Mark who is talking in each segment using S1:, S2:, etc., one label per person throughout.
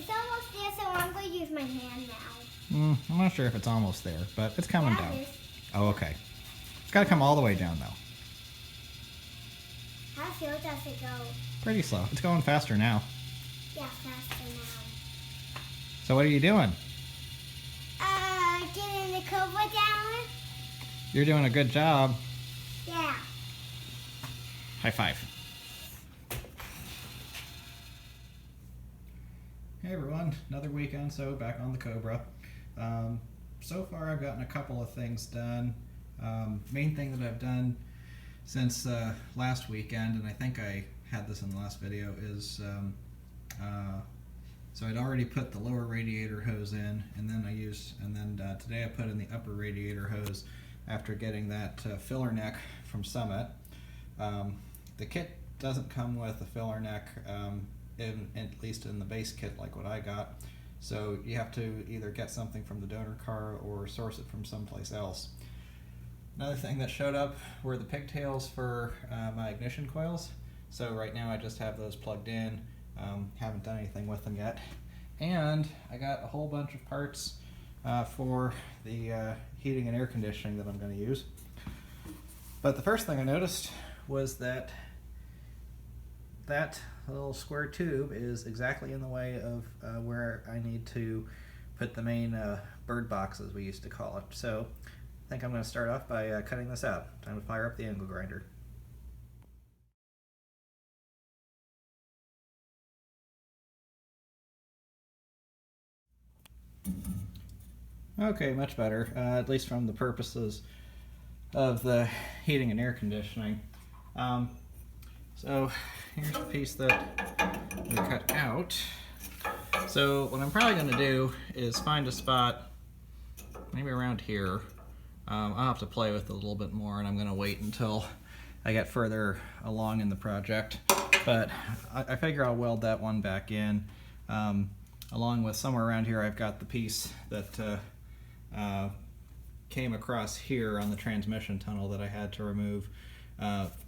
S1: It's almost there, so I'm going to use my hand now.
S2: I'm not sure if it's almost there, but it's coming down.
S1: It is.
S2: Oh, okay. It's got to come all the way down, though.
S1: How slow does it go?
S2: Pretty slow. It's going faster now.
S1: Yeah, faster now.
S2: So what are you doing?
S1: Getting the Cobra down?
S2: You're doing a good job.
S1: Yeah.
S2: High five. Hey everyone, another weekend, so back on the Cobra. So far I've gotten a couple of things done. Main thing that I've done since last weekend, and I think I had this in the last video, is so I'd already put the lower radiator hose in, and then today I put in the upper radiator hose after getting that filler neck from Summit. The kit doesn't come with a filler neck, at least in the base kit like what I got, so you have to either get something from the donor car or source it from someplace else. Another thing that showed up were the pigtails for my ignition coils. So right now I just have those plugged in, haven't done anything with them yet. And I got a whole bunch of parts for the heating and air conditioning that I'm going to use. But the first thing I noticed was that that little square tube is exactly in the way of where I need to put the main bird box, as we used to call it. So I think I'm going to start off by cutting this out. Time to fire up the angle grinder. Okay, much better, at least from the purposes of the heating and air conditioning. So here's the piece that we cut out. So what I'm probably going to do is find a spot maybe around here. I'll have to play with it a little bit more, and I'm going to wait until I get further along in the project. But I figure I'll weld that one back in. Along with somewhere around here I've got the piece that came across here on the transmission tunnel that I had to remove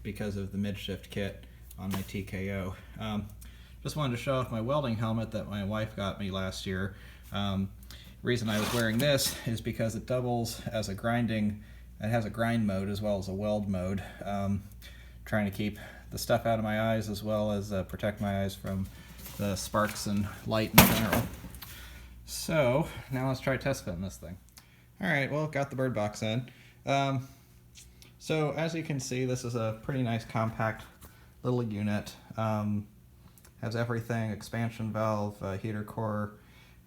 S2: because of the midshift kit on my TKO. Just wanted to show off my welding helmet that my wife got me last year. Reason I was wearing this is because it doubles as a grinding, it has a grind mode as well as a weld mode. Trying to keep the stuff out of my eyes as well as protect my eyes from the sparks and light in general. So now let's try test fitting this thing. Alright, well, got the bird box in. So as you can see, this is a pretty nice compact little unit. Has everything: expansion valve, heater core,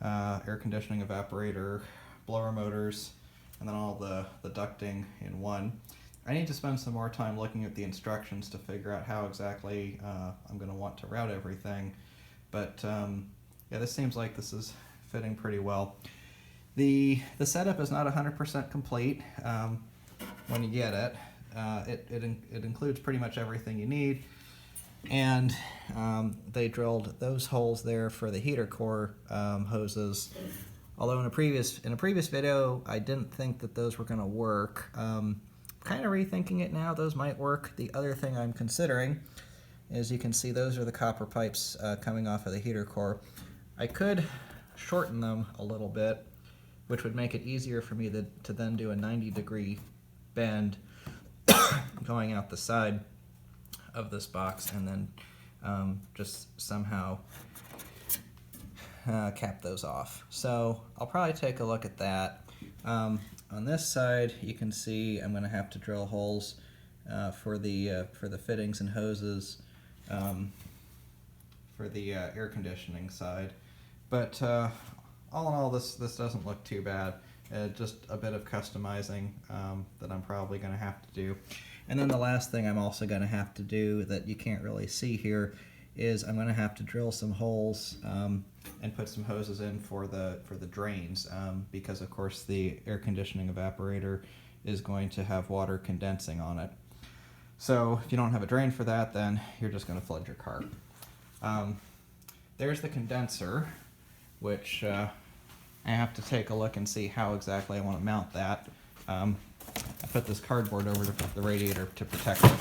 S2: air conditioning evaporator, blower motors, and then all the ducting in one. I need to spend some more time looking at the instructions to figure out how exactly I'm going to want to route everything. But yeah, this seems like this is fitting pretty well. The setup is not 100% complete when you get it. It includes pretty much everything you need, and they drilled those holes there for the heater core hoses. Although in a previous video I didn't think that those were going to work. Kind of rethinking it now, those might work. The other thing I'm considering, as you can see, those are the copper pipes coming off of the heater core. I could shorten them a little bit, which would make it easier for me to then do a 90-degree bend going out the side of this box, and then just somehow cap those off. So I'll probably take a look at that. On this side, you can see I'm going to have to drill holes for the fittings and hoses for the air conditioning side. But all in all, this doesn't look too bad. Just a bit of customizing that I'm probably going to have to do. And then the last thing I'm also going to have to do that you can't really see here is I'm going to have to drill some holes and put some hoses in for the drains, because of course the air conditioning evaporator is going to have water condensing on it. So if you don't have a drain for that, then you're just going to flood your car. There's the condenser, which I have to take a look and see how exactly I want to mount that. I put this cardboard over the radiator to protect it,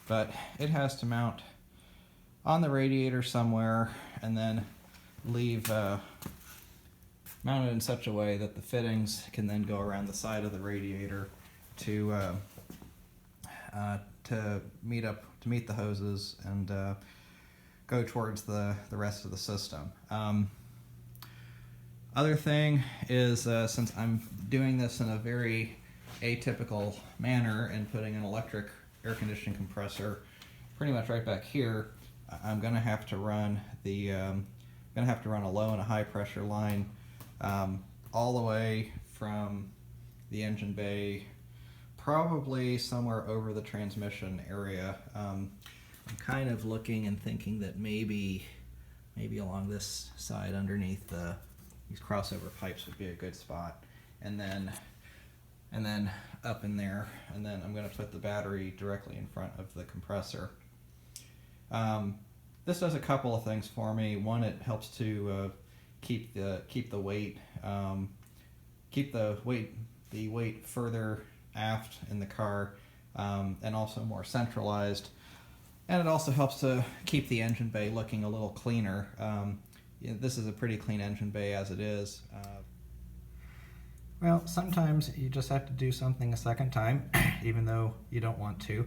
S2: but it has to mount on the radiator somewhere, and then leave mounted in such a way that the fittings can then go around the side of the radiator to meet the hoses and go towards the rest of the system. Other thing is, since I'm doing this in a very atypical manner and putting an electric air conditioning compressor pretty much right back here, I'm going to have to run a low and a high pressure line all the way from the engine bay, probably somewhere over the transmission area. I'm kind of looking and thinking that maybe along this side underneath these crossover pipes would be a good spot, and then up in there, and then I'm going to put the battery directly in front of the compressor. This does a couple of things for me. One, it helps to keep the weight further aft in the car, and also more centralized. And it also helps to keep the engine bay looking a little cleaner. This is a pretty clean engine bay as it is. Well, sometimes you just have to do something a second time, even though you don't want to.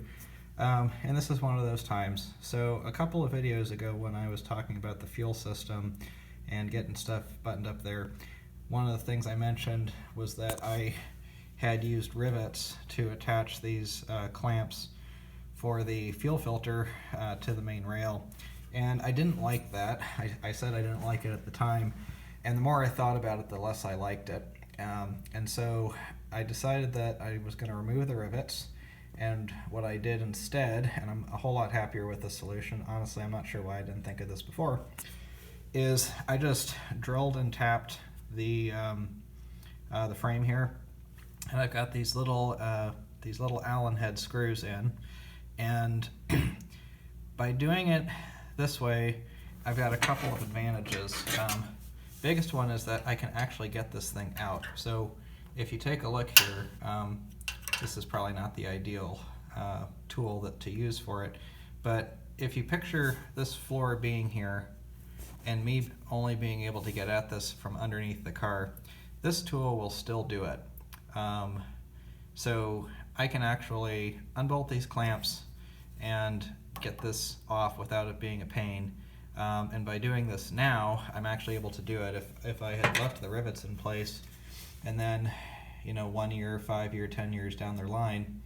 S2: And this is one of those times. So a couple of videos ago, when I was talking about the fuel system and getting stuff buttoned up there, one of the things I mentioned was that I had used rivets to attach these clamps for the fuel filter to the main rail. And I didn't like that. I said I didn't like it at the time, and the more I thought about it, the less I liked it. And so I decided that I was going to remove the rivets, and what I did instead, and I'm a whole lot happier with this solution, honestly I'm not sure why I didn't think of this before, is I just drilled and tapped the frame here, and I've got these little Allen head screws in, and by doing it this way, I've got a couple of advantages. Biggest one is that I can actually get this thing out. So if you take a look here, this is probably not the ideal tool to use for it, but if you picture this floor being here and me only being able to get at this from underneath the car, this tool will still do it. So I can actually unbolt these clamps and get this off without it being a pain. And by doing this now, I'm actually able to do it. If I had left the rivets in place and then, 1 year, 5 year, 10 years down the line,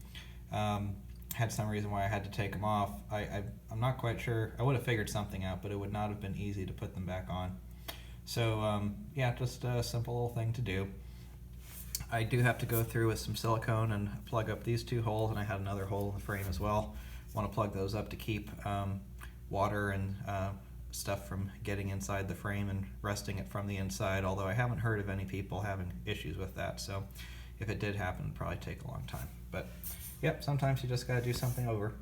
S2: had some reason why I had to take them off, I'm not quite sure. I would have figured something out, but it would not have been easy to put them back on. So yeah, just a simple little thing to do. I do have to go through with some silicone and plug up these two holes, and I had another hole in the frame as well. Want to plug those up to keep water and stuff from getting inside the frame and resting it from the inside, although I haven't heard of any people having issues with that, so if it did happen, it'd probably take a long time. But yep, sometimes you just got to do something over.